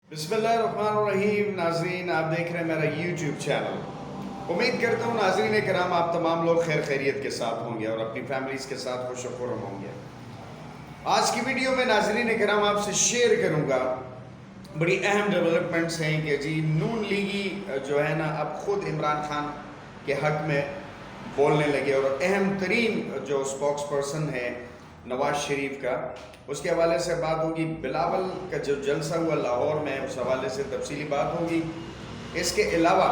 बिस्मिल्लाहिर्रहमानिर्रहीम। नाजरीन, आप देख रहे हैं मेरा यूट्यूब चैनल। उम्मीद करता हूँ नाजरीन कराम आप तमाम लोग खैर खैरियत के साथ होंगे और अपनी फैमिलीज़ के साथ खुशखुर होंगे। आज की वीडियो में नाजरीन कराम आपसे शेयर करूँगा बड़ी अहम डेवलपमेंट्स हैं कि जी नून लीगी जो है ना अब ख़ुद इमरान खान के हक़ में बोलने लगे और अहम तरीन जो स्पोक्स पर्सन है नवाज शरीफ का, उसके हवाले से बात होगी। बिलावल का जो जलसा हुआ लाहौर में, उस हवाले से तफसीली बात होगी। इसके अलावा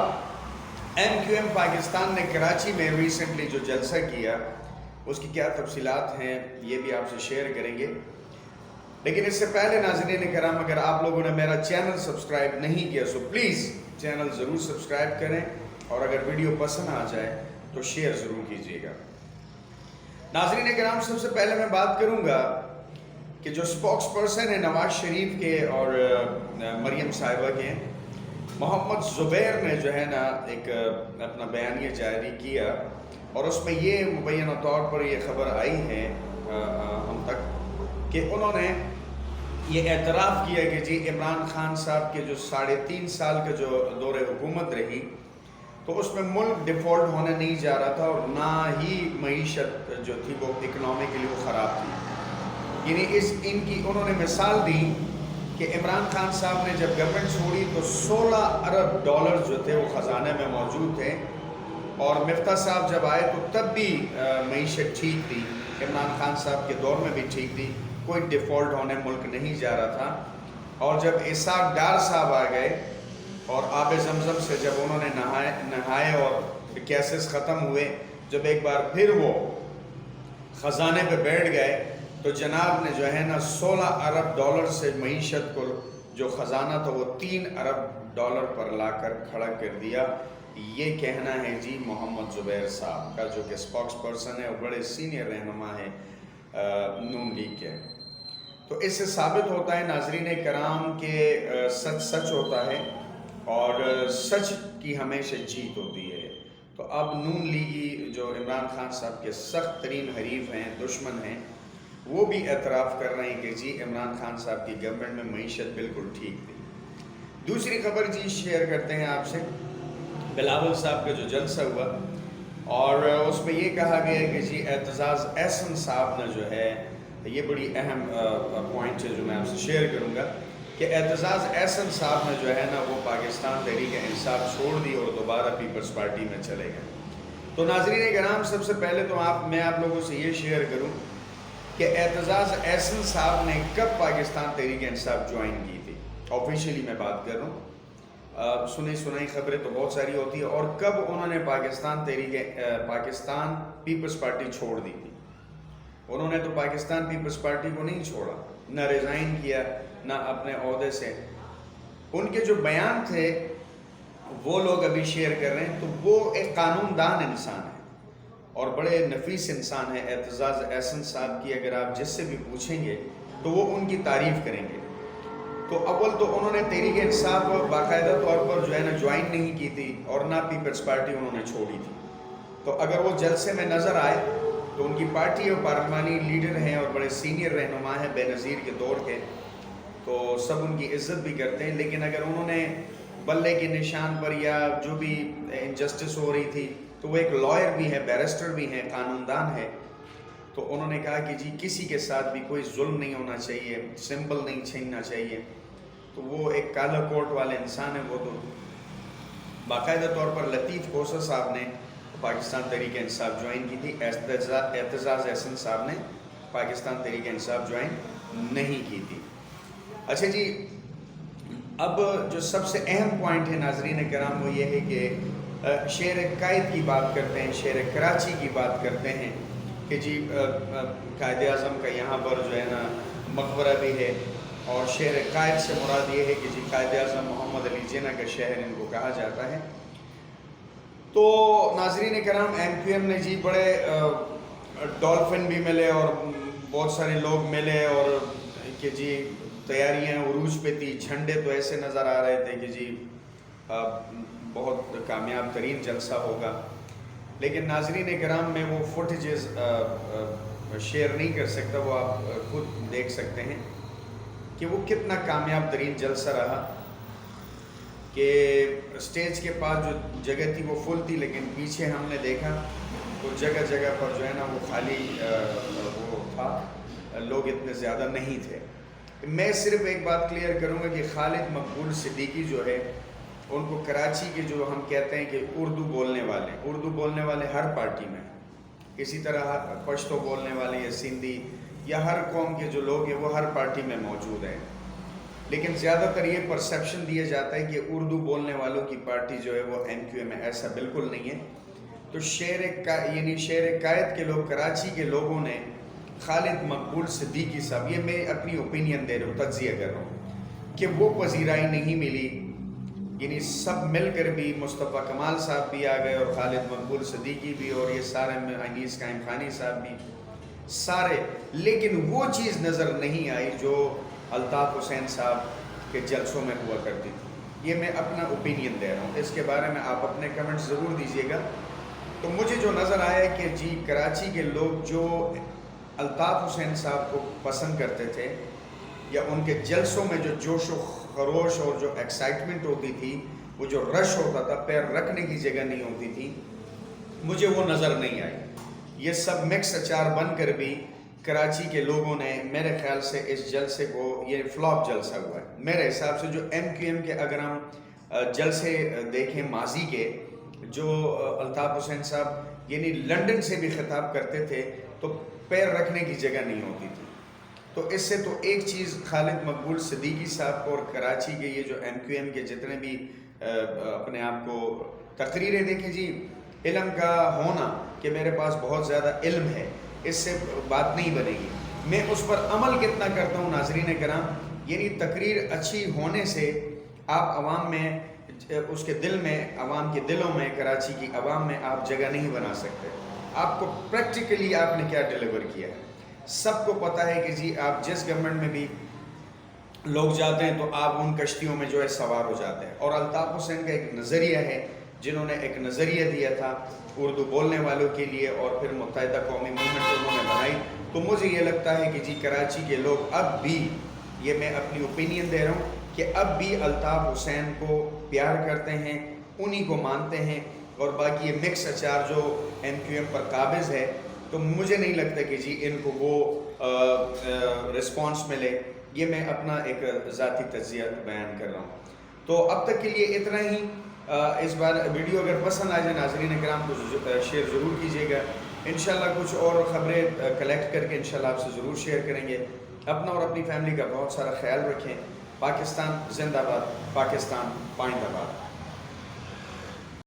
MQM पाकिस्तान ने कराची में रिसेंटली जो जलसा किया उसकी क्या तफसीलात हैं ये भी आपसे शेयर करेंगे। लेकिन इससे पहले नाज़रीन कराम, अगर आप लोगों ने मेरा चैनल सब्सक्राइब नहीं किया तो प्लीज़ चैनल ज़रूर सब्सक्राइब करें और अगर वीडियो पसंद आ जाए तो शेयर ज़रूर कीजिएगा। नाज़रीन कराम, सबसे पहले मैं बात करूँगा कि जो स्पोक्स पर्सन है नवाज शरीफ के और मरियम साहिबा के, मोहम्मद ज़ुबैर ने जो है ना एक अपना बयानिया जारी किया और उसमें ये मुबैना तौर पर ये ख़बर आई है हम तक कि उन्होंने ये एतराफ़ किया कि जी इमरान खान साहब के जो 3.5 साल का जो दौरे हुकूमत रही तो उसमें मुल्क डिफ़ॉल्ट होने नहीं जा रहा था और ना ही मईशत जो थी वो इकनॉमिकली वो ख़राब थी। यानी इनकी उन्होंने मिसाल दी कि इमरान खान साहब ने जब गवर्नमेंट छोड़ी तो 16 अरब डॉलर जो थे वो ख़जाने में मौजूद थे और मिफ्ता साहब जब आए तो तब भी मईशत ठीक थी, इमरान खान साहब के दौर में भी ठीक थी, कोई डिफ़ॉल्ट होने मुल्क नहीं जा रहा था। और जब इसाक डार साहब आ गए और आब ज़मज़म से जब उन्होंने नहाए और केसेस ख़त्म हुए, जब एक बार फिर वो ख़जाने पे बैठ गए तो जनाब ने जो है ना 16 अरब डॉलर से मईशत को जो ख़जाना था वो 3 अरब डॉलर पर लाकर खड़ा कर दिया। ये कहना है जी मोहम्मद ज़ुबैर साहब का, जो कि स्पोक्स पर्सन है और बड़े सीनियर रहनुमा है नून लीग के। तो इससे साबित होता है नाजरीन कराम के सच सच होता है और सच की हमेशा जीत होती है। तो अब नून लीगी जो इमरान खान साहब के सख्त तरीन हरीफ हैं, दुश्मन हैं, वो भी एतराफ़ कर रहे हैं कि जी इमरान खान साहब की गवर्नमेंट में मईशत बिल्कुल ठीक थी। दूसरी खबर जी शेयर करते हैं आपसे, बिलावल साहब का जो जलसा हुआ और उसमें ये कहा गया कि जी एतजाज़ एहसन साहब ने जो है, ये बड़ी अहम पॉइंट है जो मैं आपसे शेयर करूँगा कि एतजाज़ एहसन साहब ने जो है ना वो पाकिस्तान तहरीक-ए-इंसाफ छोड़ दी और दोबारा पीपल्स पार्टी में चले गए। तो नाज़रीन कराम, सबसे पहले तो मैं आप लोगों से ये शेयर करूँ कि एतजाज़ एहसन साहब ने कब पाकिस्तान तहरीक-ए-इंसाफ ज्वाइन की थी। ऑफिशियली मैं बात कर रहा हूँ, सुनी सुनाई खबरें तो बहुत सारी होती है, और कब उन्होंने पाकिस्तान पीपल्स पार्टी छोड़ दी थी। उन्होंने तो पाकिस्तान पीपल्स पार्टी को नहीं छोड़ा, न रिज़ाइन किया, ना अपने ओहदे से। उनके जो बयान थे वो लोग अभी शेयर कर रहे हैं, तो वो एक कानूनदान इंसान है और बड़े नफीस इंसान है। एतजाज़ एहसन साहब की अगर आप जिससे भी पूछेंगे तो वो उनकी तारीफ़ करेंगे। तो अव्वल तो उन्होंने तहरीक इंसाफ बाकायदा तौर पर जो है ना ज्वाइन नहीं की थी और ना पीपल्स पार्टी उन्होंने छोड़ी थी। तो अगर वो जलसे में नज़र आए तो उनकी पार्टी और पार्लिमानी लीडर हैं और बड़े सीनियर रहनुमा हैं बेनज़ीर के दौर के, तो सब उनकी इज़्ज़त भी करते हैं। लेकिन अगर उन्होंने बल्ले के निशान पर या जो भी इनजस्टिस हो रही थी, तो वो एक लॉयर भी है, बैरिस्टर भी हैं, कानूनदान है, तो उन्होंने कहा कि जी किसी के साथ भी कोई जुल्म नहीं होना चाहिए, सिंबल नहीं छीनना चाहिए। तो वो एक काला कोट वाले इंसान है। वो तो बाकायदा तौर पर लतीफ़ कोसर साहब ने पाकिस्तान तहरीक-ए-इंसाफ ज्वाइन की थी, एतजाज़ एहसन साहब ने पाकिस्तान तहरीक-ए-इंसाफ ज्वाइन नहीं की थी। अच्छा जी, अब जो सबसे अहम पॉइंट है नाजरीन कराम वो ये है कि शहर कायद की बात करते हैं, शहर कराची की बात करते हैं कि जी कायद आज़म का यहाँ पर जो है ना मकबरा भी है और शहर कायद से मुराद ये है कि जी कायद आज़म मोहम्मद अली जिन्ना का शहर इनको कहा जाता है। तो नाजरीन कराम, MQM ने जी बड़े डॉल्फिन भी मिले और बहुत सारे लोग मिले और कि जी तैयारियां उरूज पे थी, झंडे तो ऐसे नज़र आ रहे थे कि जी बहुत कामयाब तरीन जलसा होगा। लेकिन नाजरीन कराम, मैं वो फुटेजेस शेयर नहीं कर सकता, वो आप खुद देख सकते हैं कि वो कितना कामयाब तरीन जलसा रहा। کہ اسٹیج کے پاس جو جگہ تھی وہ فل تھی، لیکن پیچھے ہم نے دیکھا تو جگہ جگہ پر جو ہے نا وہ خالی وہ تھا، لوگ اتنے زیادہ نہیں تھے۔ میں صرف ایک بات کلیئر کروں گا کہ خالد مقبول صدیقی جو ہے، ان کو کراچی کے جو ہم کہتے ہیں کہ اردو بولنے والے ہر پارٹی میں، اسی طرح پشتو بولنے والے یا سندھی یا ہر قوم کے جو لوگ ہیں وہ ہر پارٹی میں موجود ہیں، لیکن زیادہ تر یہ پرسیپشن دیا جاتا ہے کہ اردو بولنے والوں کی پارٹی جو ہے وہ ایم کیو ایم ہے۔ ایسا بالکل نہیں ہے۔ تو شہر قائد کے لوگ، کراچی کے لوگوں نے خالد مقبول صدیقی صاحب، یہ میں اپنی اوپینین دے رہا ہوں، تجزیہ کر رہا ہوں، کہ وہ پذیرائی نہیں ملی، یعنی سب مل کر بھی، مصطفیٰ کمال صاحب بھی آ گئے اور خالد مقبول صدیقی بھی اور یہ سارے انیس قائم خانی صاحب بھی، سارے، لیکن وہ چیز نظر نہیں آئی جو الطاف حسین صاحب کے جلسوں میں ہوا کرتی تھی۔ یہ میں اپنا اوپینین دے رہا ہوں، اس کے بارے میں آپ اپنے کمنٹ ضرور دیجیے گا۔ تو مجھے جو نظر آیا ہے کہ جی کراچی کے لوگ جو الطاف حسین صاحب کو پسند کرتے تھے، یا ان کے جلسوں میں جو جوش و خروش اور جو ایکسائٹمنٹ ہوتی تھی، وہ جو رش ہوتا تھا، پیر رکھنے کی جگہ نہیں ہوتی تھی، مجھے وہ نظر نہیں آئی۔ یہ سب مکس اچار بن کر بھی کراچی کے لوگوں نے میرے خیال سے اس جلسے کو، یہ فلاپ جلسہ ہوا ہے میرے حساب سے۔ جو ایم کیو ایم کے اگر ہم جلسے دیکھیں ماضی کے، جو الطاف حسین صاحب یعنی لنڈن سے بھی خطاب کرتے تھے تو پیر رکھنے کی جگہ نہیں ہوتی تھی۔ تو اس سے تو ایک چیز خالد مقبول صدیقی صاحب کو اور کراچی کے یہ جو ایم کیو ایم کے جتنے بھی اپنے آپ کو تقریریں دیکھیں جی، علم کا ہونا کہ میرے پاس بہت زیادہ علم ہے، اس سے بات نہیں بنے گی۔ میں اس پر عمل کتنا کرتا ہوں ناظرین کرام، یعنی تقریر اچھی ہونے سے آپ عوام میں، اس کے دل میں، عوام کے دلوں میں، کراچی کی عوام میں آپ جگہ نہیں بنا سکتے۔ آپ کو پریکٹیکلی آپ نے کیا ڈیلیور کیا ہے، سب کو پتہ ہے کہ جی آپ جس گورنمنٹ میں بھی لوگ جاتے ہیں تو آپ ان کشتیوں میں جو ہے سوار ہو جاتے ہیں۔ اور الطاف حسین کا ایک نظریہ ہے، جنہوں نے ایک نظریہ دیا تھا اردو بولنے والوں کے لیے، اور پھر متحدہ قومی موومنٹ انہوں نے بنائی۔ تو مجھے یہ لگتا ہے کہ جی کراچی کے لوگ اب بھی، یہ میں اپنی اوپینین دے رہا ہوں، کہ اب بھی الطاف حسین کو پیار کرتے ہیں، انہی کو مانتے ہیں، اور باقی یہ مکس اچار جو ایم کیو ایم پر قابض ہے، تو مجھے نہیں لگتا کہ جی ان کو وہ رسپانس ملے۔ یہ میں اپنا ایک ذاتی تجزیہ بیان کر رہا ہوں۔ تو اب تک کے لیے اتنا ہی۔ اس بار ویڈیو اگر پسند آ جائے ناظرین کرام تو شیئر ضرور کیجیے گا۔ انشاءاللہ کچھ اور خبریں کلیکٹ کر کے انشاءاللہ آپ سے ضرور شیئر کریں گے۔ اپنا اور اپنی فیملی کا بہت سارا خیال رکھیں۔ پاکستان زندہ باد، پاکستان پائندہ باد۔